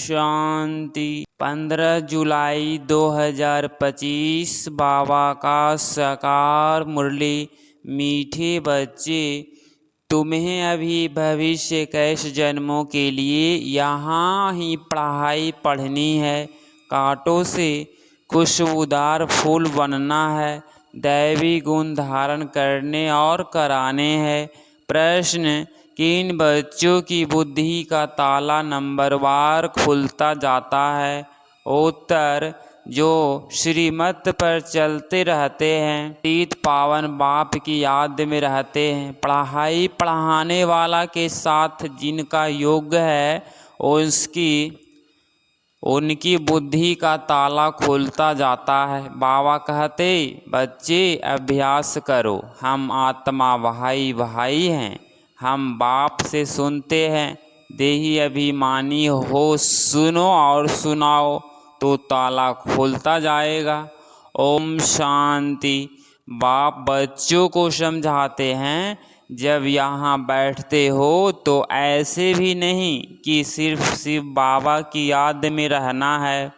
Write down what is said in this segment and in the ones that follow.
शांति। 15 जुलाई 2025 बाबा का साकार मुरली। मीठे बच्चे, तुम्हें अभी भविष्य कैश जन्मों के लिए यहाँ ही पढ़ाई पढ़नी है। कांटों से खुशबूदार फूल बनना है, दैवी गुण धारण करने और कराने हैं। प्रश्न, किन बच्चों की बुद्धि का ताला नंबरवार खुलता जाता है? उत्तर, जो श्रीमत पर चलते रहते हैं, तीत पावन बाप की याद में रहते हैं। पढ़ाई पढ़ाने वाला के साथ जिनका योग है उनकी बुद्धि का ताला खुलता जाता है। बाबा कहते, बच्चे अभ्यास करो, हम आत्मा भाई भाई हैं, हम बाप से सुनते हैं। देही अभिमानी हो, सुनो और सुनाओ तो ताला खुलता जाएगा। ओम शांति। बाप बच्चों को समझाते हैं, जब यहाँ बैठते हो तो ऐसे भी नहीं कि सिर्फ बाबा की याद में रहना है,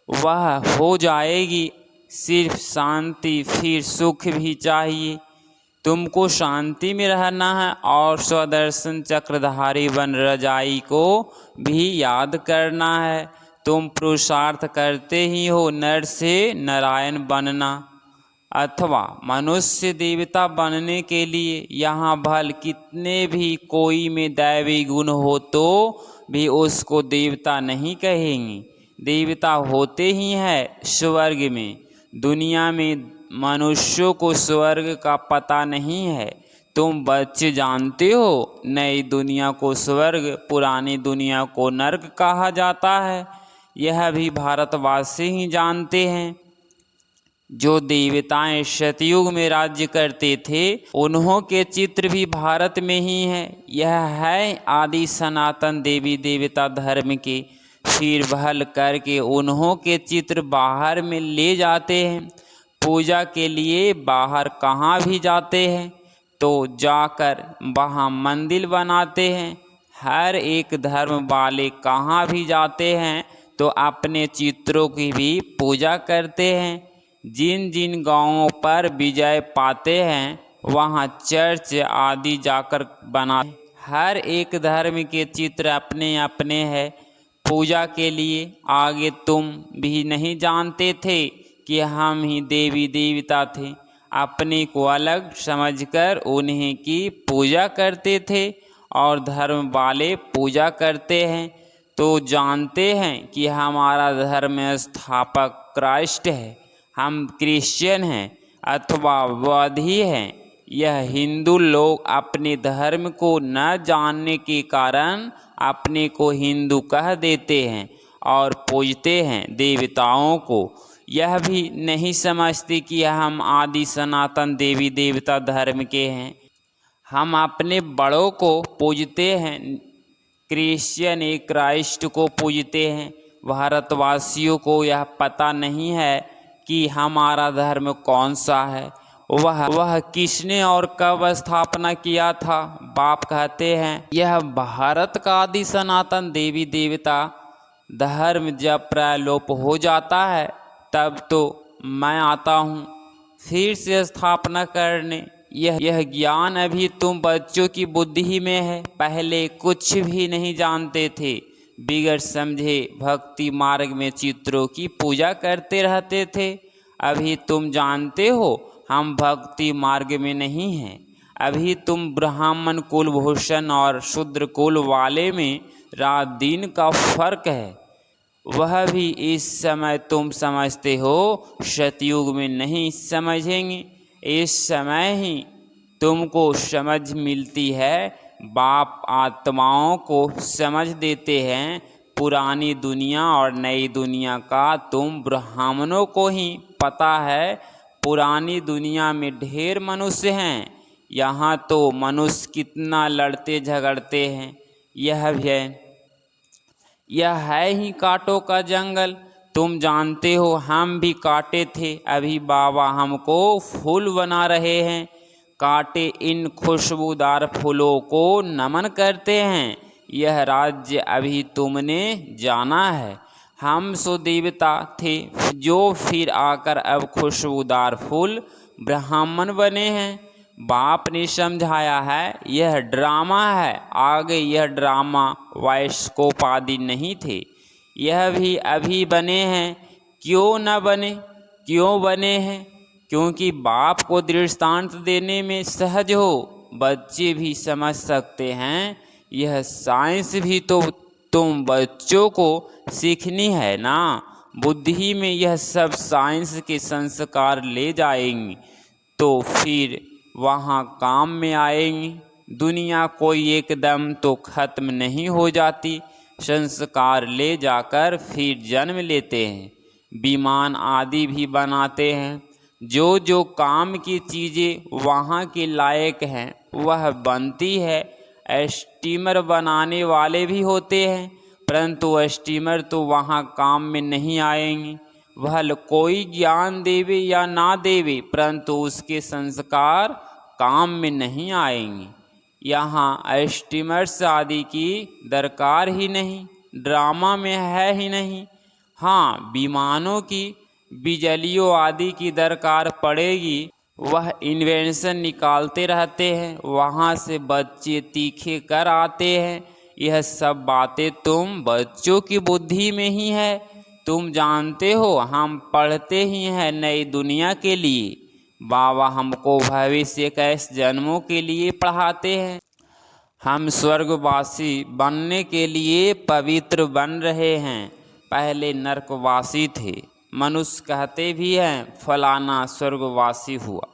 वह हो जाएगी। सिर्फ शांति, फिर सुख भी चाहिए। तुमको शांति में रहना है और स्वदर्शन चक्रधारी बन रजाई को भी याद करना है। तुम पुरुषार्थ करते ही हो नर से नारायण बनना अथवा मनुष्य देवता बनने के लिए। यहाँ भल कितने भी कोई में दैवी गुण हो तो भी उसको देवता नहीं कहेंगे। देवता होते ही है स्वर्ग में। दुनिया में मनुष्यों को स्वर्ग का पता नहीं है। तुम बच्चे जानते हो, नई दुनिया को स्वर्ग, पुरानी दुनिया को नरक कहा जाता है। यह भी भारतवासी ही जानते हैं। जो देवताएं सतयुग में राज्य करते थे, उन्हों के चित्र भी भारत में ही है। यह है आदि सनातन देवी देवता धर्म के। फिर भल करके उन्हों के चित्र बाहर में ले जाते हैं। पूजा के लिए बाहर कहाँ भी जाते हैं तो जाकर वहाँ मंदिर बनाते हैं। हर एक धर्म वाले कहाँ भी जाते हैं तो अपने चित्रों की भी पूजा करते हैं। जिन जिन गांवों पर विजय पाते हैं वहाँ चर्च आदि जाकर बना। हर एक धर्म के चित्र अपने अपने हैं पूजा के लिए। आगे तुम भी नहीं जानते थे कि हम ही देवी देवता थे। अपने को अलग समझकर उन्हीं की पूजा करते थे और धर्म वाले पूजा करते हैं। तो जानते हैं कि हमारा धर्म स्थापक क्राइस्ट है। हम क्रिश्चियन हैं अथवा बौद्धी हैं। यह हिंदू लोग अपने धर्म को न जानने के कारण अपने को हिंदू कह देते हैं और पूजते हैं देवताओं को। यह भी नहीं समझते कि हम आदि सनातन देवी देवता धर्म के हैं। हम अपने बड़ों को पूजते हैं। क्रिश्चियन एक क्राइस्ट को पूजते हैं। भारतवासियों को यह पता नहीं है कि हमारा धर्म कौन सा है, वह किसने और कब स्थापना किया था। बाप कहते हैं, यह भारत का आदि सनातन देवी देवता धर्म जब प्रलोप हो जाता है तब तो मैं आता हूँ फिर से स्थापना करने। यह ज्ञान अभी तुम बच्चों की बुद्धि में है। पहले कुछ भी नहीं जानते थे, बिगड़ समझे भक्ति मार्ग में चित्रों की पूजा करते रहते थे। अभी तुम जानते हो हम भक्ति मार्ग में नहीं हैं। अभी तुम ब्राह्मण कुलभूषण और शूद्र कुल वाले में रात दिन का फर्क है। वह भी इस समय तुम समझते हो, सतयुग में नहीं समझेंगे। इस समय ही तुमको समझ मिलती है। बाप आत्माओं को समझ देते हैं। पुरानी दुनिया और नई दुनिया का तुम ब्राह्मणों को ही पता है। पुरानी दुनिया में ढेर मनुष्य हैं। यहाँ तो मनुष्य कितना लड़ते झगड़ते हैं। यह है ही कांटों का जंगल। तुम जानते हो हम भी कांटे थे। अभी बाबा हमको फूल बना रहे हैं। कांटे इन खुशबूदार फूलों को नमन करते हैं। यह राज्य अभी तुमने जाना है। हम सो देवता थे जो फिर आकर अब खुशबूदार फूल ब्राह्मण बने हैं। बाप ने समझाया है यह ड्रामा है। आगे यह ड्रामा बायोस्कोप आदि नहीं थे, यह भी अभी बने हैं। क्यों न बने? क्यों बने हैं? क्योंकि बाप को दृष्टांत देने में सहज हो, बच्चे भी समझ सकते हैं। यह साइंस भी तो तुम बच्चों को सीखनी है ना। बुद्धि में यह सब साइंस के संस्कार ले जाएंगी तो फिर वहाँ काम में आएंगी। दुनिया कोई एकदम तो खत्म नहीं हो जाती, संस्कार ले जाकर फिर जन्म लेते हैं, विमान आदि भी बनाते हैं। जो जो काम की चीज़ें वहाँ के लायक हैं वह बनती है। स्टीमर बनाने वाले भी होते हैं, परंतु स्टीमर तो वहाँ काम में नहीं आएंगे। भले कोई ज्ञान देवे या ना देवे, परंतु उसके संस्कार काम में नहीं आएंगे। यहाँ स्टीमर्स आदि की दरकार ही नहीं, ड्रामा में है ही नहीं। हाँ, विमानों की, बिजलियों आदि की दरकार पड़ेगी, वह इन्वेंशन निकालते रहते हैं, वहाँ से बच्चे तीखे कर आते हैं। यह सब बातें तुम बच्चों की बुद्धि में ही है। तुम जानते हो हम पढ़ते ही हैं नई दुनिया के लिए। बाबा हमको भविष्य के जन्मों के लिए पढ़ाते हैं। हम स्वर्गवासी बनने के लिए पवित्र बन रहे हैं। पहले नरकवासी थे। मनुष्य कहते भी हैं फलाना स्वर्गवासी हुआ,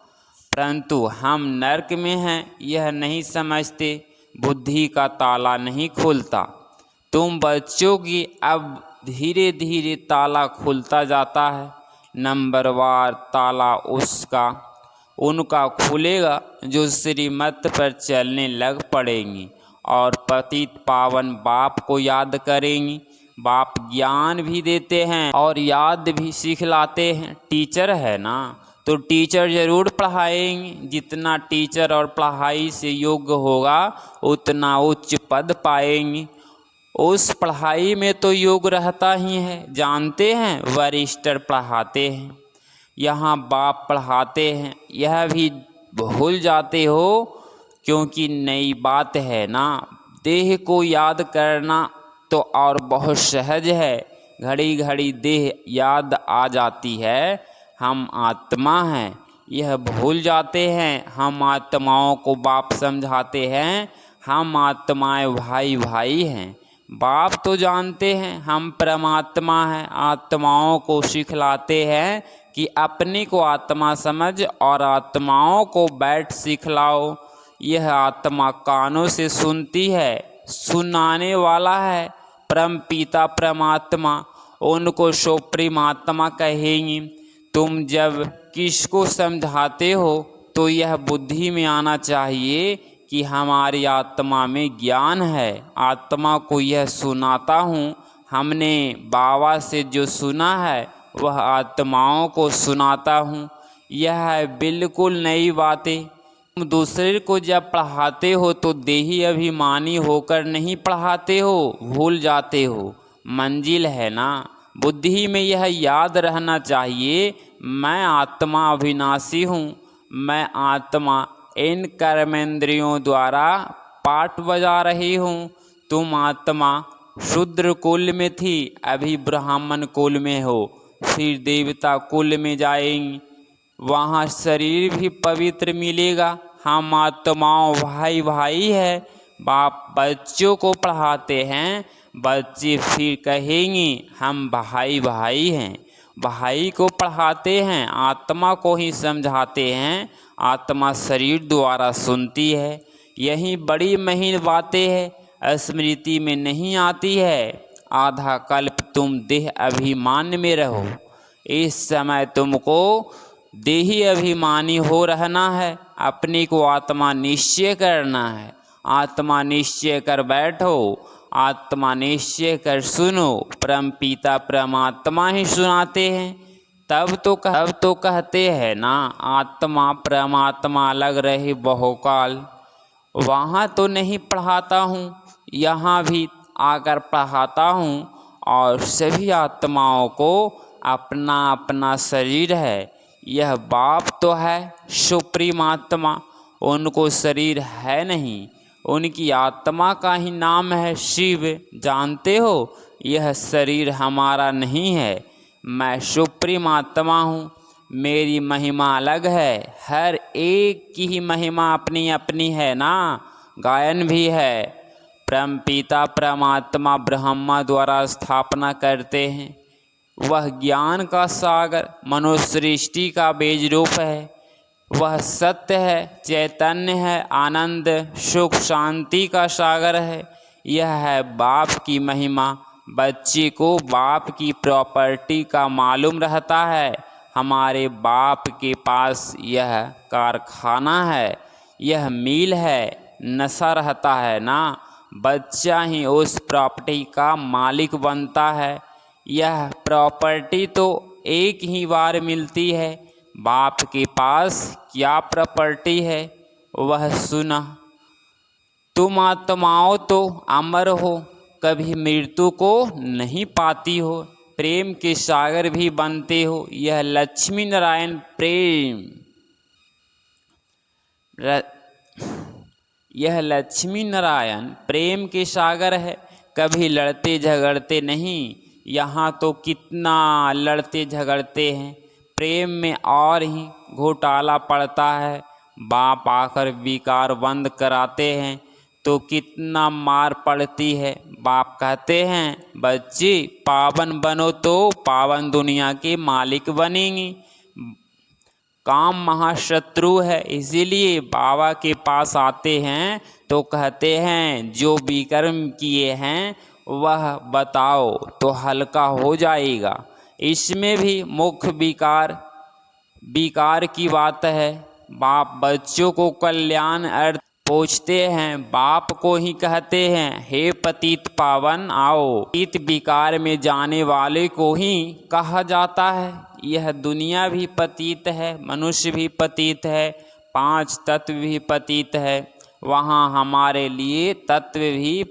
परंतु हम नरक में हैं यह नहीं समझते। बुद्धि का ताला नहीं खुलता। तुम बच्चों की अब धीरे धीरे ताला खुलता जाता है। नंबरवार ताला उनका खुलेगा जो श्रीमत पर चलने लग पड़ेंगी और पतित पावन बाप को याद करेंगी। बाप ज्ञान भी देते हैं और याद भी सिखलाते हैं। टीचर है ना, तो टीचर ज़रूर पढ़ाएंगे। जितना टीचर और पढ़ाई से योग्य होगा उतना उच्च पद पाएंगे। उस पढ़ाई में तो योग रहता ही है। जानते हैं वरिष्ठर पढ़ाते हैं, यहाँ बाप पढ़ाते हैं। यह भी भूल जाते हो क्योंकि नई बात है ना। देह को याद करना तो और बहुत सहज है। घड़ी घड़ी देह याद आ जाती है। हम आत्मा हैं, यह भूल जाते हैं। हम आत्माओं को बाप समझाते हैं, हम आत्माएं भाई भाई हैं। बाप तो जानते हैं हम परमात्मा हैं। आत्माओं को सिखलाते हैं कि अपने को आत्मा समझ और आत्माओं को बैठ सिखलाओ। यह आत्मा कानों से सुनती है, सुनाने वाला है परम पिता परमात्मा। उनको सुप्रीमात्मा कहेंगी। तुम जब किसको समझाते हो तो यह बुद्धि में आना चाहिए कि हमारी आत्मा में ज्ञान है। आत्मा को यह सुनाता हूँ। हमने बाबा से जो सुना है वह आत्माओं को सुनाता हूँ। यह है बिल्कुल नई बातें। तुम दूसरे को जब पढ़ाते हो तो देही अभिमानी होकर नहीं पढ़ाते हो, भूल जाते हो। मंजिल है ना। बुद्धि में यह याद रहना चाहिए मैं आत्मा अविनाशी हूँ। मैं आत्मा इन कर्मेंद्रियों द्वारा पाठ बजा रही हूँ। तुम आत्मा शूद्र कुल में थी, अभी ब्राह्मण कुल में हो, फिर देवता कुल में जाएंगी, वहाँ शरीर भी पवित्र मिलेगा। हम आत्माओं भाई भाई है। बाप बच्चों को पढ़ाते हैं, बच्चे फिर कहेंगे हम भाई भाई हैं। भाई को पढ़ाते हैं, आत्मा को ही समझाते हैं। आत्मा शरीर द्वारा सुनती है। यही बड़ी महीन बातें हैं, स्मृति में नहीं आती है। आधा कल्प तुम देह अभिमान में रहो। इस समय तुमको देही अभिमानी हो रहना है। अपने को आत्मा निश्चय करना है। आत्मा निश्चय कर बैठो, आत्मा निश्चय कर सुनो। परम पिता परमात्मा ही सुनाते हैं। तब तो कहते हैं ना आत्मा परमात्मा अलग रहे बहुकाल। वहाँ तो नहीं पढ़ाता हूँ, यहाँ भी आकर पढ़ाता हूँ और सभी आत्माओं को अपना अपना शरीर है। यह बाप तो है सुप्रीम आत्मा, उनको शरीर है नहीं, उनकी आत्मा का ही नाम है शिव। जानते हो, यह शरीर हमारा नहीं है। मैं सुप्रीम आत्मा हूँ, मेरी महिमा अलग है। हर एक की ही महिमा अपनी अपनी है ना, गायन भी है। परमपिता परमात्मा ब्रह्मा द्वारा स्थापना करते हैं। वह ज्ञान का सागर मनुष्य सृष्टि का बीज रूप है। वह सत्य है, चैतन्य है, आनंद सुख शांति का सागर है। यह है बाप की महिमा। बच्चे को बाप की प्रॉपर्टी का मालूम रहता है। हमारे बाप के पास यह कारखाना है, यह मिल है, नशा रहता है ना, बच्चा ही उस प्रॉपर्टी का मालिक बनता है। यह प्रॉपर्टी तो एक ही बार मिलती है। बाप के पास क्या प्रॉपर्टी है वह सुना। तुम आत्माओं तो अमर हो, कभी मृत्यु को नहीं पाती हो, प्रेम के सागर भी बनते हो। यह लक्ष्मी नारायण यह लक्ष्मी नारायण प्रेम के सागर है। कभी लड़ते झगड़ते नहीं। यहाँ तो कितना लड़ते झगड़ते हैं, प्रेम में और ही घोटाला पड़ता है। बाप आकर विकार बंद कराते हैं तो कितना मार पड़ती है। बाप कहते हैं बच्चे पावन बनो तो पावन दुनिया के मालिक बनेंगे। काम महाशत्रु है, इसीलिए बाबा के पास आते हैं तो कहते हैं जो विकर्म किए हैं वह बताओ तो हल्का हो जाएगा। इसमें भी मुख्य विकार की बात है। बाप बच्चों को कल्याण अर्थ पूछते हैं, बाप को ही कहते हैं हे पतित पावन आओ। पतित विकार में जाने वाले को ही कहा जाता है। यह दुनिया भी पतित है, मनुष्य भी पतित है, पांच तत्व भी पतित है। वहाँ हमारे लिए तत्व भी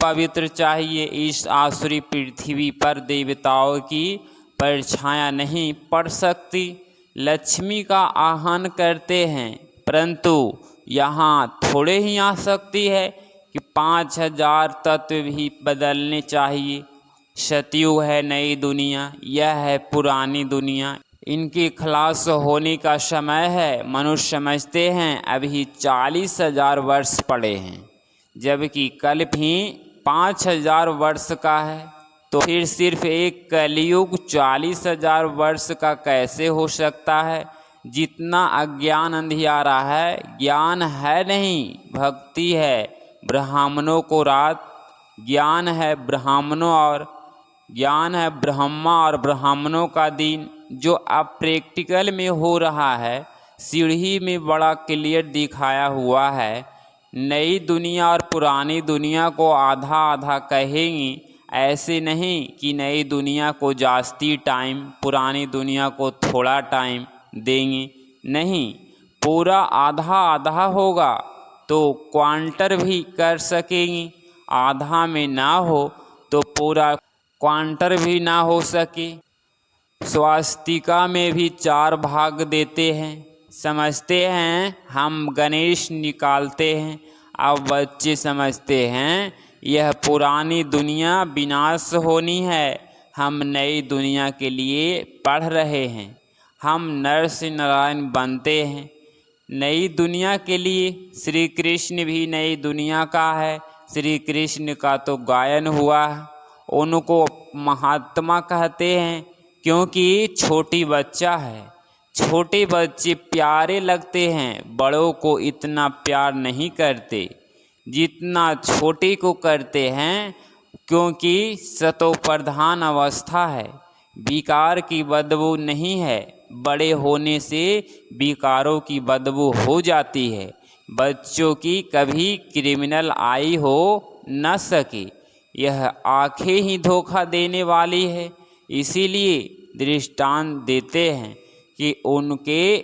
पवित्र चाहिए। इस आसुरी पृथ्वी पर देवताओं की परछाया नहीं पड़ सकती। लक्ष्मी का आह्वान करते हैं परंतु यहाँ थोड़े ही आ सकती है कि 5000 तत्व भी बदलने चाहिए। सतयुग है नई दुनिया, यह है पुरानी दुनिया। इनके खलास होने का समय है। मनुष्य समझते हैं अभी 40,000 वर्ष पड़े हैं, जबकि कल्प ही 5000 वर्ष का है। तो फिर सिर्फ एक कलयुग 40,000 वर्ष का कैसे हो सकता है। जितना अज्ञान अंधियारा है, ज्ञान है नहीं, भक्ति है। ब्राह्मणों को रात, ज्ञान है ब्रह्मा और ब्राह्मणों का दिन। जो अब प्रैक्टिकल में हो रहा है, सीढ़ी में बड़ा क्लियर दिखाया हुआ है। नई दुनिया और पुरानी दुनिया को आधा आधा कहेंगी, ऐसे नहीं कि नई दुनिया को जास्ती टाइम, पुरानी दुनिया को थोड़ा टाइम देंगे, नहीं, पूरा आधा आधा होगा तो क्वांटर भी कर सकेंगी। आधा में ना हो तो पूरा क्वांटर भी ना हो सके। स्वास्तिका में भी 4 भाग देते हैं। समझते हैं हम गणेश निकालते हैं। अब बच्चे समझते हैं यह पुरानी दुनिया विनाश होनी है। हम नई दुनिया के लिए पढ़ रहे हैं। हम नर से नारायण बनते हैं नई दुनिया के लिए। श्री कृष्ण भी नई दुनिया का है। श्री कृष्ण का तो गायन हुआ है। उनको महात्मा कहते हैं क्योंकि छोटी बच्चा है। छोटे बच्चे प्यारे लगते हैं, बड़ों को इतना प्यार नहीं करते जितना छोटे को करते हैं, क्योंकि सतो प्रधान अवस्था है। विकार की बदबू नहीं है, बड़े होने से विकारों की बदबू हो जाती है। बच्चों की कभी क्रिमिनल आई हो न सके, यह आंखें ही धोखा देने वाली है। इसीलिए दृष्टांत देते हैं कि उनके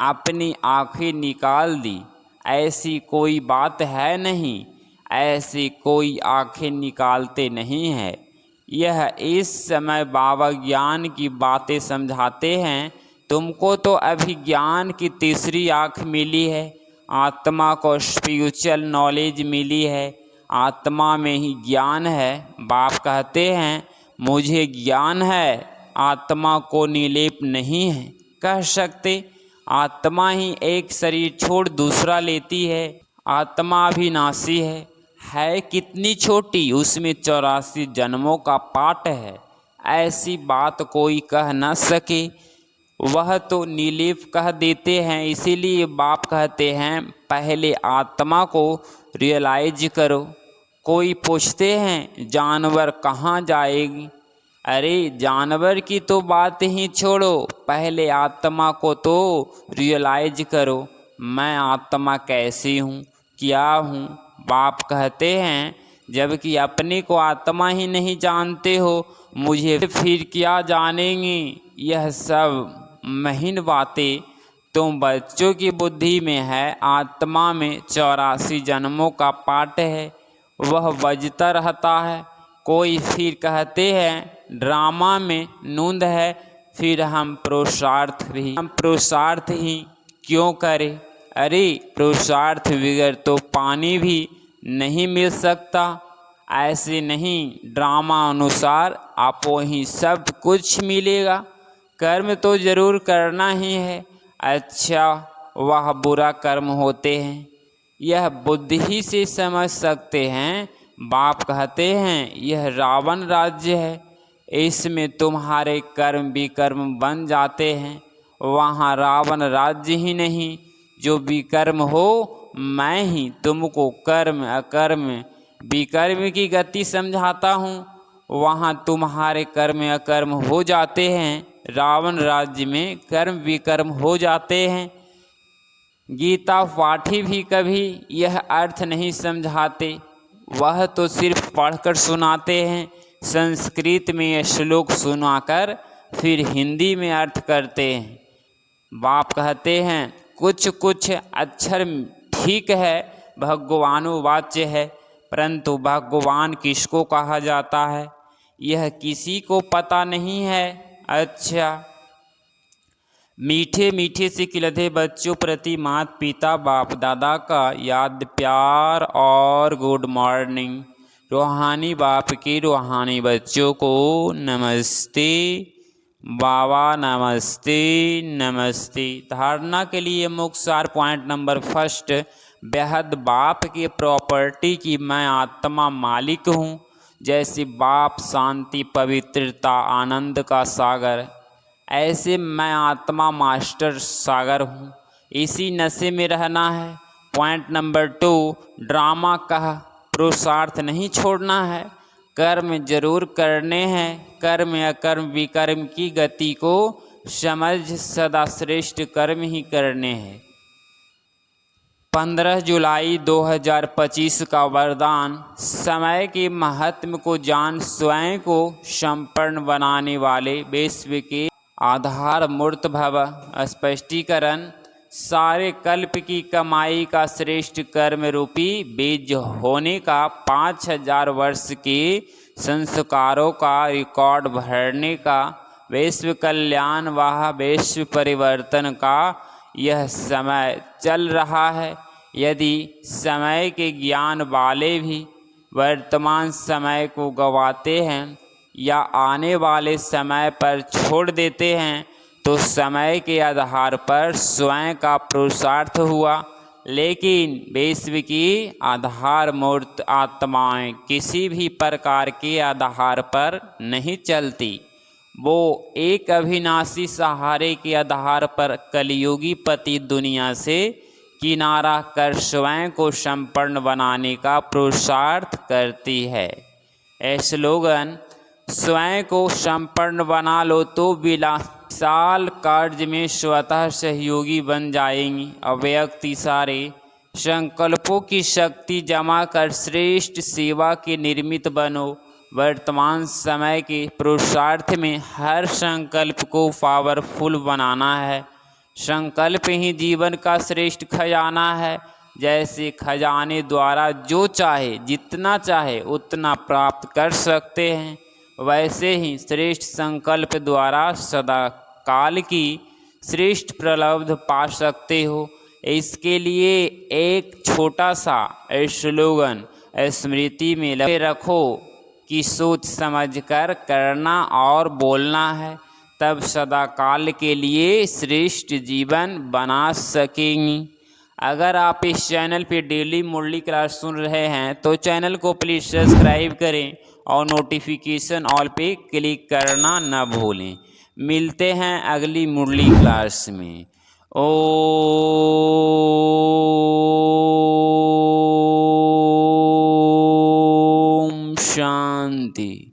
अपनी आंखें निकाल दी, ऐसी कोई बात है नहीं, ऐसी कोई आंखें निकालते नहीं है। यह इस समय बाबा ज्ञान की बातें समझाते हैं। तुमको तो अभी ज्ञान की तीसरी आँख मिली है, आत्मा को स्पिरिचुअल नॉलेज मिली है, आत्मा में ही ज्ञान है। बाप कहते हैं मुझे ज्ञान है, आत्मा को निलेप नहीं है कह सकते। आत्मा ही एक शरीर छोड़ दूसरा लेती है। आत्मा अविनाशी है कितनी छोटी, उसमें 84 जन्मों का पाठ है। ऐसी बात कोई कह न सके, वह तो निर्लेप कह देते हैं। इसीलिए बाप कहते हैं पहले आत्मा को रियलाइज करो। कोई पूछते हैं जानवर कहाँ जाएगी, अरे जानवर की तो बात ही छोड़ो, पहले आत्मा को तो रियलाइज करो। मैं आत्मा कैसी हूँ, क्या हूँ। बाप कहते हैं जबकि अपने को आत्मा ही नहीं जानते हो, मुझे फिर क्या जानेंगे। यह सब महीन बातें तुम बच्चों की बुद्धि में है। आत्मा में 84 जन्मों का पाठ है, वह बजता रहता है। कोई फिर कहते हैं ड्रामा में नूंद है, फिर हम पुरुषार्थ ही क्यों करें। अरे पुरुषार्थ बगैर तो पानी भी नहीं मिल सकता। ऐसे नहीं, ड्रामा अनुसार आपको ही सब कुछ मिलेगा। कर्म तो जरूर करना ही है, अच्छा वह बुरा कर्म होते हैं, यह बुद्धि से समझ सकते हैं। बाप कहते हैं यह रावण राज्य है, इसमें तुम्हारे कर्म विकर्म बन जाते हैं। वहाँ रावण राज्य ही नहीं, जो विकर्म हो मैं ही तुमको कर्म अकर्म विकर्म की गति समझाता हूँ। वहाँ तुम्हारे कर्म अकर्म हो जाते हैं, रावण राज्य में कर्म विकर्म हो जाते हैं। गीता पाठी भी कभी यह अर्थ नहीं समझाते, वह तो सिर्फ पढ़कर सुनाते हैं। संस्कृत में यह श्लोक सुनाकर फिर हिंदी में अर्थ करते हैं। बाप कहते हैं कुछ कुछ अक्षर ठीक है, भगवानुवाच्य है, परंतु भगवान किसको कहा जाता है यह किसी को पता नहीं है। अच्छा, मीठे मीठे से खिलते बच्चों प्रति माता पिता बाप दादा का याद प्यार और गुड मॉर्निंग। रूहानी बाप के रूहानी बच्चों को नमस्ते बाबा, नमस्ते नमस्ते। धारणा के लिए मुख्य सार पॉइंट नंबर फर्स्ट, बेहद बाप के प्रॉपर्टी की मैं आत्मा मालिक हूँ। जैसे बाप शांति पवित्रता आनंद का सागर, ऐसे मैं आत्मा मास्टर सागर हूँ। इसी नशे में रहना है। पॉइंट नंबर 2, ड्रामा का पुरुषार्थ नहीं छोड़ना है, कर्म जरूर करने हैं। कर्म अकर्म विकर्म की गति को समझ सदा श्रेष्ठ कर्म ही करने हैं। 15 जुलाई 2025 का वरदान, समय के महत्व को जान स्वयं को संपन्न बनाने वाले विश्व के आधार मूर्त भव। स्पष्टीकरण, सारे कल्प की कमाई का श्रेष्ठ कर्म रूपी बीज होने का 5000 वर्ष के संस्कारों का रिकॉर्ड भरने का विश्व कल्याण व विश्व परिवर्तन का यह समय चल रहा है। यदि समय के ज्ञान वाले भी वर्तमान समय को गंवाते हैं या आने वाले समय पर छोड़ देते हैं तो समय के आधार पर स्वयं का पुरुषार्थ हुआ। लेकिन विश्व की आधार मूर्त आत्माएं किसी भी प्रकार के आधार पर नहीं चलती, वो एक अविनाशी सहारे के आधार पर कलयुगी पति दुनिया से किनारा कर स्वयं को संपन्न बनाने का पुरुषार्थ करती है। स्लोगन, स्वयं को संपन्न बना लो तो विशाल कार्य में स्वतः सहयोगी बन जाएंगी। अव्यक्ति सारे संकल्पों की शक्ति जमा कर श्रेष्ठ सेवा के निर्मित बनो। वर्तमान समय के पुरुषार्थ में हर संकल्प को पावरफुल बनाना है। संकल्प ही जीवन का श्रेष्ठ खजाना है। जैसे खजाने द्वारा जो चाहे जितना चाहे उतना प्राप्त कर सकते हैं, वैसे ही श्रेष्ठ संकल्प द्वारा सदा काल की श्रेष्ठ प्रलब्ध पा सकते हो। इसके लिए एक छोटा सा स्लोगन स्मृति में रखो कि सोच समझकर करना और बोलना है, तब सदा काल के लिए श्रेष्ठ जीवन बना सकेंगी। अगर आप इस चैनल पे डेली मुरली क्लास सुन रहे हैं तो चैनल को प्लीज़ सब्सक्राइब करें और नोटिफिकेशन ऑल पे क्लिक करना न भूलें। मिलते हैं अगली मुरली क्लास में। ओम शांति।